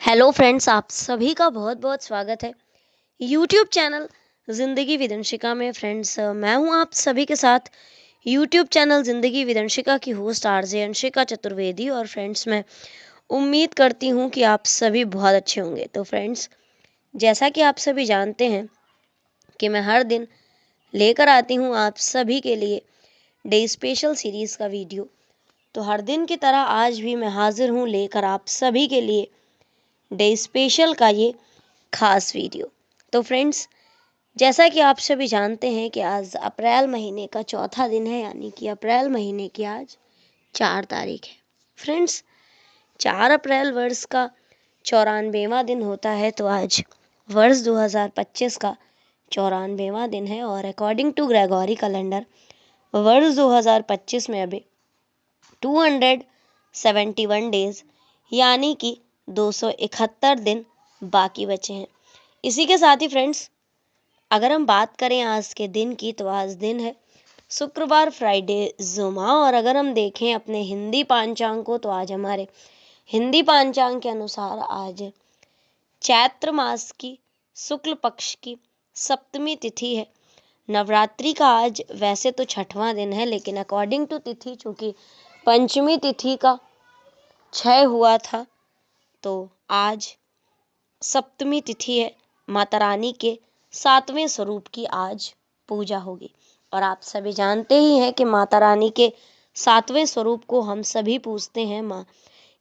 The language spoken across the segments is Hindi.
हेलो फ्रेंड्स, आप सभी का बहुत बहुत स्वागत है यूट्यूब चैनल ज़िंदगी विदंशिका में। फ्रेंड्स, मैं हूं आप सभी के साथ यूट्यूब चैनल ज़िंदगी विदंशिका की होस्ट आरजे अंशिका चतुर्वेदी। और फ्रेंड्स, मैं उम्मीद करती हूं कि आप सभी बहुत अच्छे होंगे। तो फ्रेंड्स, जैसा कि आप सभी जानते हैं कि मैं हर दिन लेकर आती हूं आप सभी के लिए डे स्पेशल सीरीज़ का वीडियो। तो हर दिन की तरह आज भी मैं हाजिर हूं लेकर आप सभी के लिए डे स्पेशल का ये खास वीडियो। तो फ्रेंड्स, जैसा कि आप सभी जानते हैं कि आज अप्रैल महीने का चौथा दिन है, यानी कि अप्रैल महीने की आज 4 तारीख है। फ्रेंड्स, 4 अप्रैल वर्ष का 94वां दिन होता है। तो आज वर्ष 2025 का 94वां दिन है और अकॉर्डिंग टू ग्रेगोरी कैलेंडर वर्ष 2025 में अभी 271 डेज यानी कि 271 दिन बाकी बचे हैं। इसी के साथ ही फ्रेंड्स, अगर हम बात करें आज के दिन की, तो आज दिन है शुक्रवार, फ्राइडे, जुमा। और अगर हम देखें अपने हिंदी पांचांग को, तो आज हमारे हिंदी पांचांग के अनुसार आज चैत्र मास की शुक्ल पक्ष की सप्तमी तिथि है। नवरात्रि का आज वैसे तो 6वां दिन है, लेकिन अकॉर्डिंग टू तिथि, चूंकि पंचमी तिथि का क्षय हुआ था, तो आज सप्तमी तिथि है। माता रानी के 7वें स्वरूप की आज पूजा होगी। और आप सभी जानते ही हैं कि माता रानी के 7वें स्वरूप को हम सभी पूजते हैं माँ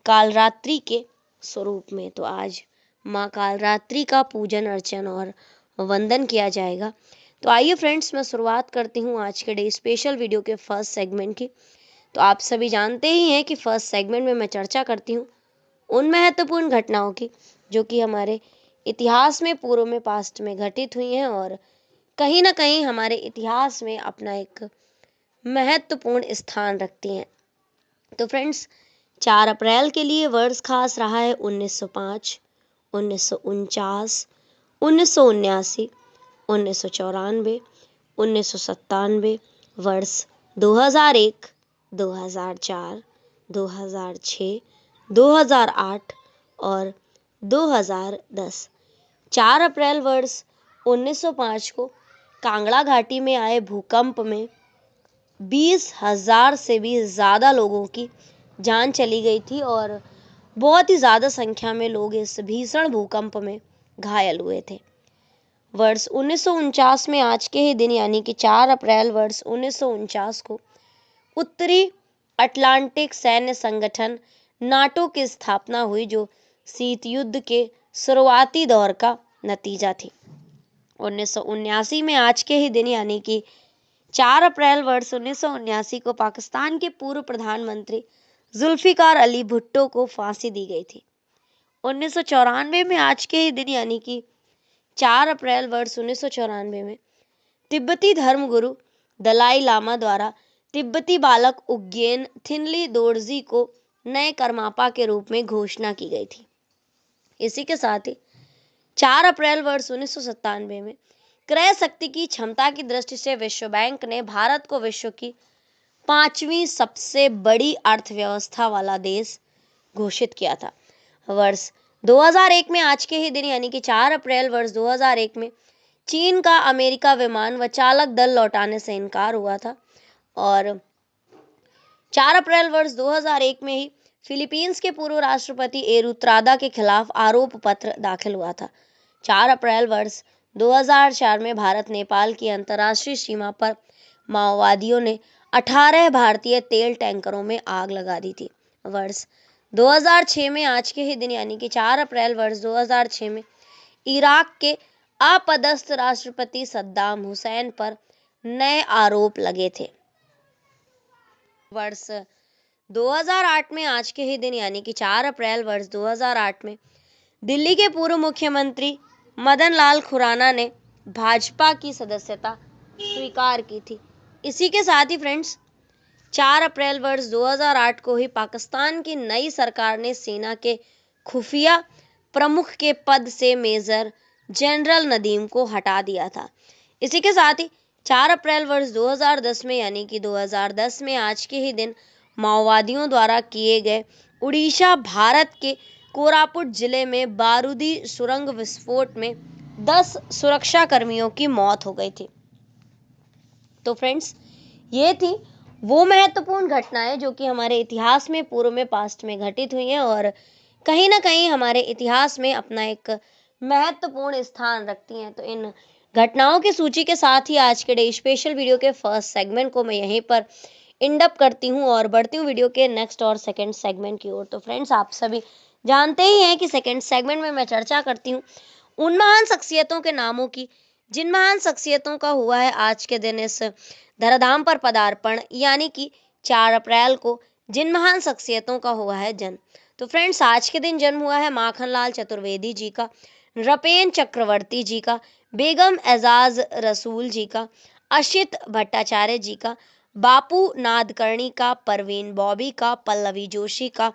कालरात्रि के स्वरूप में। तो आज माँ कालरात्रि का पूजन अर्चन और वंदन किया जाएगा। तो आइए फ्रेंड्स, मैं शुरुआत करती हूँ आज के डे स्पेशल वीडियो के फर्स्ट सेगमेंट की। तो आप सभी जानते ही हैं कि फर्स्ट सेगमेंट में मैं चर्चा करती हूँ उन महत्वपूर्ण घटनाओं की जो कि हमारे इतिहास में, पूर्व में, पास्ट में घटित हुई हैं और कहीं ना कहीं हमारे इतिहास में अपना एक महत्वपूर्ण स्थान रखती हैं। तो फ्रेंड्स, 4 अप्रैल के लिए वर्ष खास रहा है 1905, 1949, 1979, 1994, 1997, वर्ष 2001, 2004, 2006, 2008 और 2010। 4 अप्रैल वर्ष 1905 को कांगड़ा घाटी में आए भूकंप में 20,000 से भी ज़्यादा लोगों की जान चली गई थी और बहुत ही ज़्यादा संख्या में लोग इस भीषण भूकंप में घायल हुए थे। वर्ष 1949 में आज के ही दिन, यानी कि 4 अप्रैल वर्ष 1949 को उत्तरी अटलांटिक सैन्य संगठन नाटो की स्थापना हुई, जो शीत युद्ध के शुरुआती दौर का नतीजा थी। 1979 में आज के ही दिन, यानी कि 4 अप्रैल वर्ष 1979 को पाकिस्तान के पूर्व प्रधानमंत्री जुल्फिकार अली भुट्टो को फांसी दी गई थी। 1994 में आज के ही दिन, यानी कि 4 अप्रैल वर्ष 1994 में तिब्बती धर्मगुरु दलाई लामा द्वारा तिब्बती बालक उज्ञेन थिनली दोरजी को नए करमापा के रूप में घोषणा की गई थी। इसी के साथ ही 4 अप्रैल वर्ष 1997 में क्रय शक्ति की क्षमता की दृष्टि से विश्व बैंक ने भारत को विश्व की 5वीं सबसे बड़ी अर्थव्यवस्था वाला देश घोषित किया था। वर्ष 2001 में आज के ही दिन, यानी कि 4 अप्रैल वर्ष 2001 में चीन का अमेरिका विमान व चालक दल लौटाने से इनकार हुआ था। और 4 अप्रैल वर्ष 2001 में ही फिलीपींस के पूर्व राष्ट्रपति एरुत्रादा के खिलाफ आरोप पत्र दाखिल हुआ था। 4 अप्रैल वर्ष 2004 में भारत नेपाल की अंतर्राष्ट्रीय सीमा पर माओवादियों ने 18 भारतीय तेल टैंकरों में आग लगा दी थी। वर्ष 2006 में आज के ही दिन, यानी कि 4 अप्रैल वर्ष 2006 में इराक के अपदस्थ राष्ट्रपति सद्दाम हुसैन पर नए आरोप लगे थे। वर्ष 2008 में आज के ही दिन, यानी कि 4 अप्रैल वर्ष 2008 में दिल्ली के पूर्व मुख्यमंत्री मदन लाल खुराना ने भाजपा की सदस्यता स्वीकार की थी। इसी के साथ ही फ्रेंड्स, 4 अप्रैल वर्ष 2008 को ही पाकिस्तान की नई सरकार ने सेना के खुफिया प्रमुख के पद से मेजर जनरल नदीम को हटा दिया था। इसी के साथ ही 4 अप्रैल वर्ष 2010 में, यानी कि 2010 में आज के ही दिन माओवादियों द्वारा किए गए उड़ीसा भारत के कोरापुट जिले में बारूदी सुरंग विस्फोट में 10 सुरक्षा कर्मियों की मौत हो गई थी। तो फ्रेंड्स, ये थी वो महत्वपूर्ण घटनाएं जो कि हमारे इतिहास में, पूर्व में, पास्ट में घटित हुई हैं और कहीं ना कहीं हमारे इतिहास में अपना एक महत्वपूर्ण स्थान रखती हैं। तो इन घटनाओं की सूची के साथ ही आज के डे स्पेशल वीडियो के फर्स्ट सेगमेंट को मैं यहीं पर इंडअप करती हूँ और बढ़ती हूँ वीडियो के नेक्स्ट और सेकंड सेगमेंट की ओर। तो फ्रेंड्स, आप सभी जानते ही हैं कि सेकंड सेगमेंट में मैं चर्चा करती हूँ उन महान शख्सियतों के नामों की जिन महान शख्सियतों का हुआ है आज के दिन इस धराधाम पर पदार्पण, यानी कि 4 अप्रैल को जिन महान शख्सियतों का हुआ है जन्म। तो फ्रेंड्स, आज के दिन जन्म हुआ है माखनलाल चतुर्वेदी जी का, नृपेन चक्रवर्ती जी का, बेगम एजाज रसूल जी का, अशित भट्टाचार्य जी का, बापू नादकर्णी का, परवीन बॉबी का, पल्लवी जोशी का,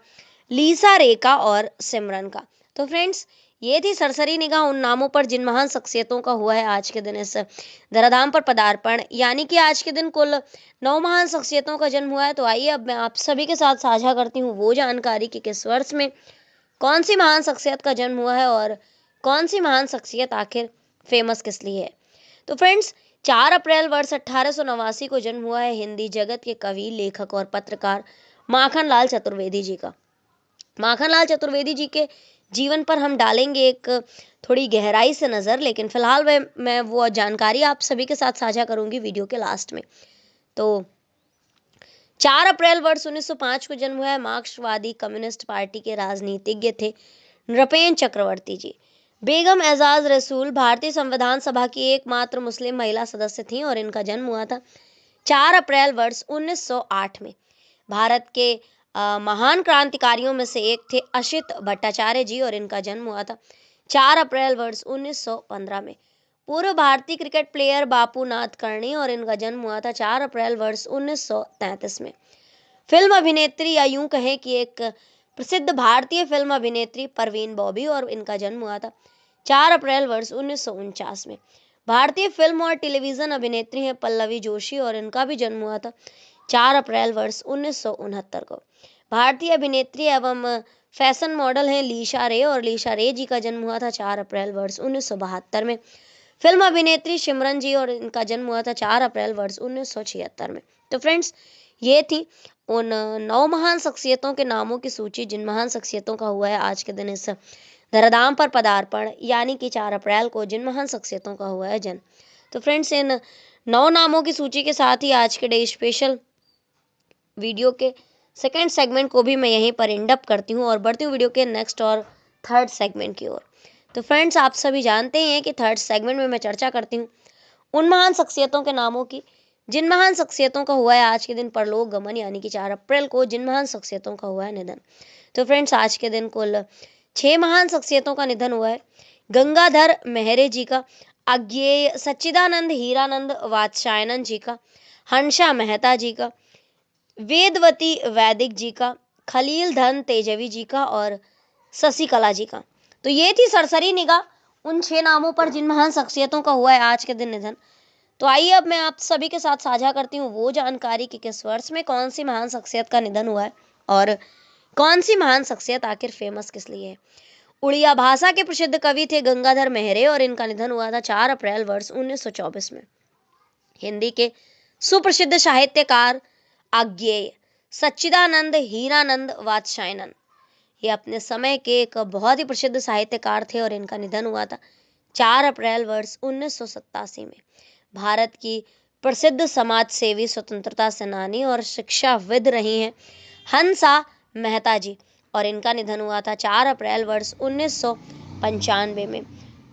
लीसा रेखा और सिमरन का। तो फ्रेंड्स, ये थी सरसरी निगाह उन नामों पर जिन महान शख्सियतों का हुआ है आज के दिन इस धराधाम पर पदार्पण, यानी कि आज के दिन कुल 9 महान शख्सियतों का जन्म हुआ है। तो आइए अब मैं आप सभी के साथ साझा करती हूँ वो जानकारी कि किस वर्ष में कौन सी महान शख्सियत का जन्म हुआ है और कौन सी महान शख्सियत आखिर फेमस किस लिए है। तो फ्रेंड्स, 4 अप्रैल वर्ष 1889 को जन्म हुआ है हिंदी जगत के कवि, लेखक और पत्रकार माखनलाल चतुर्वेदी जी का। माखनलाल चतुर्वेदी जी के जीवन पर हम डालेंगे एक थोड़ी गहराई से नज़र, लेकिन फिलहाल मैं वो जानकारी आप सभी के साथ साझा करूंगी वीडियो के लास्ट में। तो 4 अप्रैल वर्ष 1905 को जन्म हुआ है मार्क्सवादी कम्युनिस्ट पार्टी के राजनीतिज्ञ थे नृपेन चक्रवर्ती जी। बेगम एजाज रसूल भारतीय संविधान सभा की एकमात्र मुस्लिम महिला सदस्य थीं और इनका जन्म हुआ था 4 अप्रैल वर्ष 1908 में। भारत के महान क्रांतिकारियों में से एक थे अशित भट्टाचार्य जी और इनका जन्म हुआ था 4 अप्रैल वर्ष 1915 में। पूर्व भारतीय क्रिकेट प्लेयर बापू नादकर्णी और इनका जन्म हुआ था 4 अप्रैल वर्ष 1933 में। फिल्म अभिनेत्री, या यूं कहें कि एक प्रसिद्ध भारतीय फिल्म अभिनेत्री परवीन बॉबी और इनका जन्म हुआ था 4 अप्रैल वर्ष 1949 में। भारतीय फिल्म और टेलीविजन अभिनेत्री हैं पल्लवी जोशी और इनका भी जन्म हुआ था 4 अप्रैल वर्ष 1969 को। भारतीय अभिनेत्री एवं फैशन मॉडल हैं लीशा रे और लीशा रे जी का जन्म हुआ था 4 अप्रैल वर्ष 1972 में। फिल्म अभिनेत्री सिमरन जी और इनका जन्म हुआ था 4 अप्रैल वर्ष 1976 में। तो फ्रेंड्स, ये थी उन 9 महान शख्सियतों के नामों की सूची जिन महान शख्सियतों का हुआ है आज के दिन इस धराधाम पर पदार्पण, यानी कि 4 अप्रैल को जिन महान शख्सियतों का हुआ है जन्म। तो फ्रेंड्स, इन 9 नामों की सूची के साथ ही आज के डे स्पेशल वीडियो के सेकेंड सेगमेंट को भी मैं यहीं पर इंडअप करती हूँ और बढ़ती हूँ वीडियो के नेक्स्ट और थर्ड सेगमेंट की ओर। तो फ्रेंड्स, आप सभी जानते हैं कि थर्ड सेगमेंट में मैं चर्चा करती हूँ उन महान शख्सियतों के नामों की जिन महान शख्सियतों का हुआ है आज के दिन परलोक गमन, यानी कि 4 अप्रैल को जिन महान शख्सियतों का हुआ है निधन। तो फ्रेंड्स, आज के दिन कुल 6 महान शख्सियतों का निधन हुआ है। गंगाधर मेहरे जी का, अज्ञेय सच्चिदानंद हीरानंद वात्स्यायन जी का, हंसा मेहता जी का, वेदवती वैदिक जी का, खलील धन तेजवी जी का और शशिकला जी का। तो ये थी सरसरी निगाह उन 6 नामों पर जिन महान शख्सियतों का हुआ है आज के दिन निधन। तो आइए अब मैं आप सभी के साथ साझा करती हूँ वो जानकारी कि किस वर्ष में कौन सी महान शख्सियत का निधन हुआ है और कौन सी महान शख्सियत आखिर फेमस किस लिए है। उड़िया भाषा के प्रसिद्ध कवि थे गंगाधर मेहरे और इनका निधन हुआ था 4 अप्रैल वर्ष 1924 में। हिंदी के सुप्रसिद्ध साहित्यकार अज्ञेय सच्चिदानंद हीरानंद वात्स्यायन, ये अपने समय के एक बहुत ही प्रसिद्ध साहित्यकार थे और इनका निधन हुआ था 4 अप्रैल वर्ष 1987 में। भारत की प्रसिद्ध समाज सेवी, स्वतंत्रता सेनानी और शिक्षाविद रही हैं हंसा मेहता जी और इनका निधन हुआ था 4 अप्रैल वर्ष 1995 में।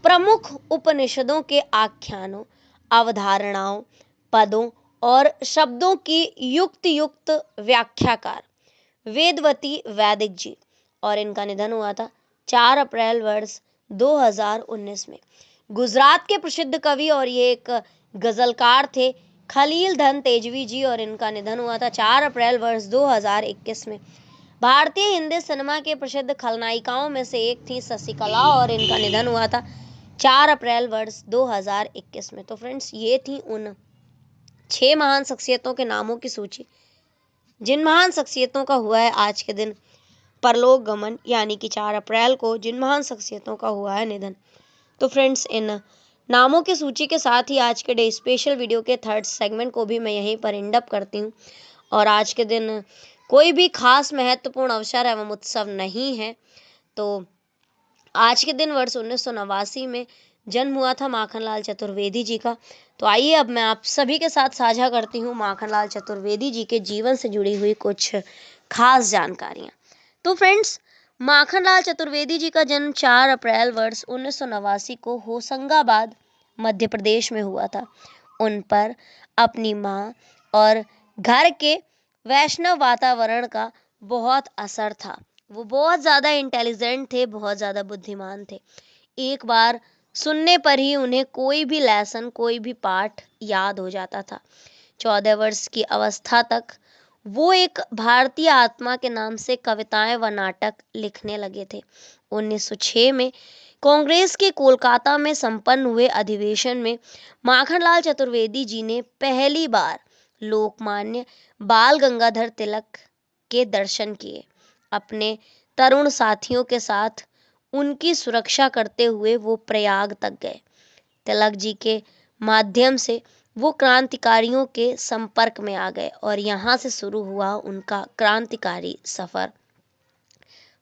प्रमुख उपनिषदों के आख्यानों, अवधारणाओं, पदों और शब्दों की युक्त व्याख्याकार वेदवती वैदिक जी और इनका निधन हुआ था 4 अप्रैल वर्ष 2019 में। गुजरात के प्रसिद्ध कवि और ये एक गजलकार थे खलील धन तेजवी जी और इनका निधन हुआ था 4 अप्रैल वर्ष 2021 में। भारतीय हिंदी सिनेमा के प्रसिद्ध खलनायिकाओं में से एक थी शशिकला और इनका निधन हुआ था 4 अप्रैल वर्ष 2021 में। तो फ्रेंड्स, ये थी उन 6 महान शख्सियतों के नामों की सूची जिन महान शख्सियतों का हुआ है आज के दिन परलोक गमन, यानी कि 4 अप्रैल को जिन महान शख्सियतों का हुआ है निधन। तो फ्रेंड्स, इन नामों की सूची के साथ ही आज के डे स्पेशल वीडियो के थर्ड सेगमेंट को भी मैं यहीं पर एंड अप करती हूँ। और आज के दिन कोई भी खास महत्वपूर्ण अवसर एवं उत्सव नहीं है। तो आज के दिन वर्ष 1989 में जन्म हुआ था माखनलाल चतुर्वेदी जी का। तो आइए अब मैं आप सभी के साथ साझा करती हूँ माखनलाल चतुर्वेदी जी के जीवन से जुड़ी हुई कुछ खास जानकारियाँ। तो फ्रेंड्स, माखनलाल चतुर्वेदी जी का जन्म 4 अप्रैल वर्ष 1989 को होशंगाबाद, मध्य प्रदेश में हुआ था। उन पर अपनी माँ और घर के वैष्णव वातावरण का बहुत असर था। वो बहुत ज़्यादा इंटेलिजेंट थे, बहुत ज़्यादा बुद्धिमान थे। एक बार सुनने पर ही उन्हें कोई भी लेसन, कोई भी पाठ याद हो जाता था। 14 वर्ष की अवस्था तक वो एक भारतीय आत्मा के नाम से कविताएं व नाटक लिखने लगे थे। 1906 में कांग्रेस के कोलकाता में संपन्न हुए अधिवेशन में माखनलाल चतुर्वेदी जी ने पहली बार लोकमान्य बाल गंगाधर तिलक के दर्शन किए। अपने तरुण साथियों के साथ उनकी सुरक्षा करते हुए वो प्रयाग तक गए। तिलक जी के माध्यम से वो क्रांतिकारियों के संपर्क में आ गए और यहाँ से शुरू हुआ उनका क्रांतिकारी सफर।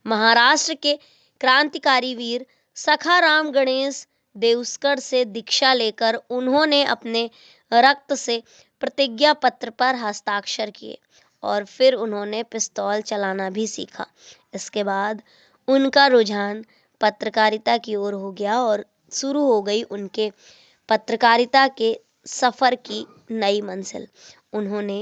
महाराष्ट्र के क्रांतिकारी वीर सखाराम गणेश देउस्कर से दीक्षा लेकर उन्होंने अपने रक्त से प्रतिज्ञा पत्र पर हस्ताक्षर किए और फिर उन्होंने पिस्तौल चलाना भी सीखा। इसके बाद उनका रुझान पत्रकारिता की ओर हो गया और शुरू हो गई उनके पत्रकारिता के सफर की नई मंजिल। उन्होंने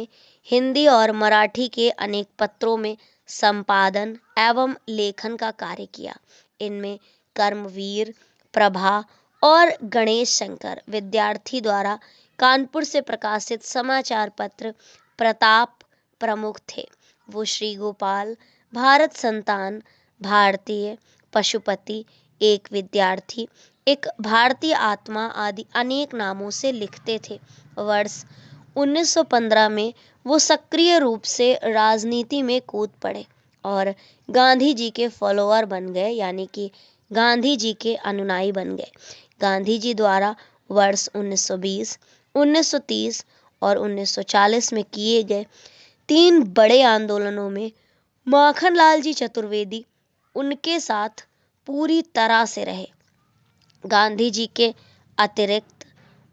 हिंदी और मराठी के अनेक पत्रों में संपादन एवं लेखन का कार्य किया। इनमें कर्मवीर, प्रभा और गणेश शंकर विद्यार्थी द्वारा कानपुर से प्रकाशित समाचार पत्र प्रताप प्रमुख थे। वो श्री गोपाल, भारत संतान, भारतीय पशुपति, एक विद्यार्थी, एक भारतीय आत्मा आदि अनेक नामों से लिखते थे। वर्ष 1915 में वो सक्रिय रूप से राजनीति में कूद पड़े और गांधी जी के फॉलोअर बन गए, यानी कि गांधी जी के अनुयायी बन गए। गांधी जी द्वारा वर्ष 1920, 1930 और 1940 में किए गए 3 बड़े आंदोलनों में माखनलाल जी चतुर्वेदी उनके साथ पूरी तरह से रहे। गांधी जी के अतिरिक्त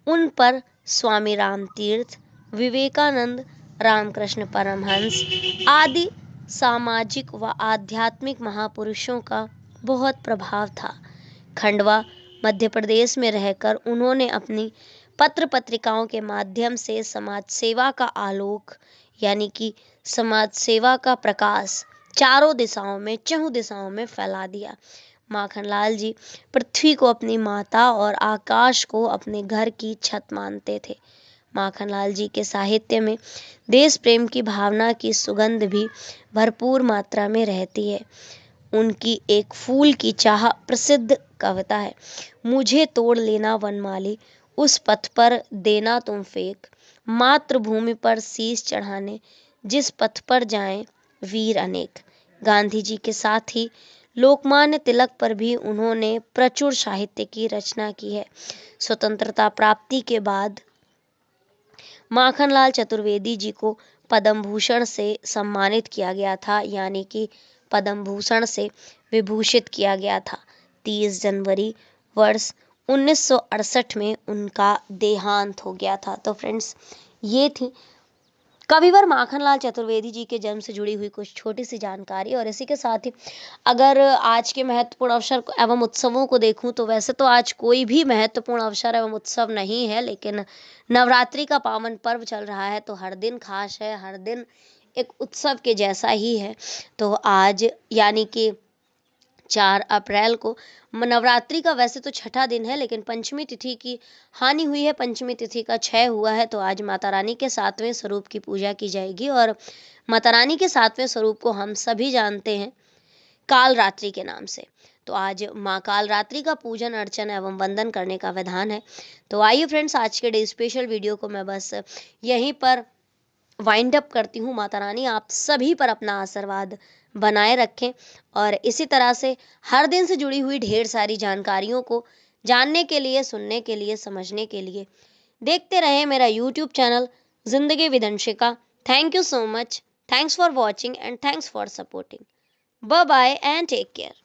उन पर स्वामी रामतीर्थ, विवेकानंद, रामकृष्ण परमहंस आदि सामाजिक व आध्यात्मिक महापुरुषों का बहुत प्रभाव था। खंडवा, मध्य प्रदेश में रहकर उन्होंने अपनी पत्र पत्रिकाओं के माध्यम से समाज सेवा का आलोक, यानी कि समाज सेवा का प्रकाश चहुँ दिशाओं में फैला दिया। माखनलाल जी पृथ्वी को अपनी माता और आकाश को अपने घर की छत मानते थे। माखनलाल जी के साहित्य में देश प्रेम की भावना की सुगंध भी भरपूर मात्रा में रहती है। उनकी एक फूल की चाह प्रसिद्ध कविता है। मुझे तोड़ लेना वनमाली, उस पथ पर देना तुम फेंक, मातृभूमि पर शीश चढ़ाने, जिस पथ पर जाएं वीर अनेक। गांधी जी के साथ ही लोकमान्य तिलक पर भी उन्होंने प्रचुर साहित्य की रचना की है। स्वतंत्रता प्राप्ति के बाद माखनलाल चतुर्वेदी जी को पद्म भूषण से सम्मानित किया गया था, यानी कि पद्म भूषण से विभूषित किया गया था। 30 जनवरी वर्ष 1968 में उनका देहांत हो गया था। तो फ्रेंड्स, ये थी कविवर माखनलाल चतुर्वेदी जी के जन्म से जुड़ी हुई कुछ छोटी सी जानकारी। और इसी के साथ ही अगर आज के महत्वपूर्ण अवसर एवं उत्सवों को देखूं तो वैसे तो आज कोई भी महत्वपूर्ण अवसर एवं उत्सव नहीं है, लेकिन नवरात्रि का पावन पर्व चल रहा है तो हर दिन खास है, हर दिन एक उत्सव के जैसा ही है। तो आज यानी कि 4 अप्रैल को नवरात्रि का वैसे तो छठा दिन है, लेकिन पंचमी तिथि की हानि हुई है, पंचमी तिथि का क्षय हुआ है। तो आज माता रानी के 7वें स्वरूप की पूजा की जाएगी और माता रानी के 7वें स्वरूप को हम सभी जानते हैं काल रात्रि के नाम से। तो आज माँ काल रात्रि का पूजन अर्चन एवं वंदन करने का विधान है। तो आइए फ्रेंड्स, आज के डे स्पेशल वीडियो को मैं बस यहीं पर वाइंड अप करती हूँ। माता रानी आप सभी पर अपना आशीर्वाद बनाए रखें और इसी तरह से हर दिन से जुड़ी हुई ढेर सारी जानकारियों को जानने के लिए, सुनने के लिए, समझने के लिए देखते रहें मेरा YouTube channel Zindagi with Anshika. Thank you so much. Thanks for watching and thanks for supporting. Bye bye and take care.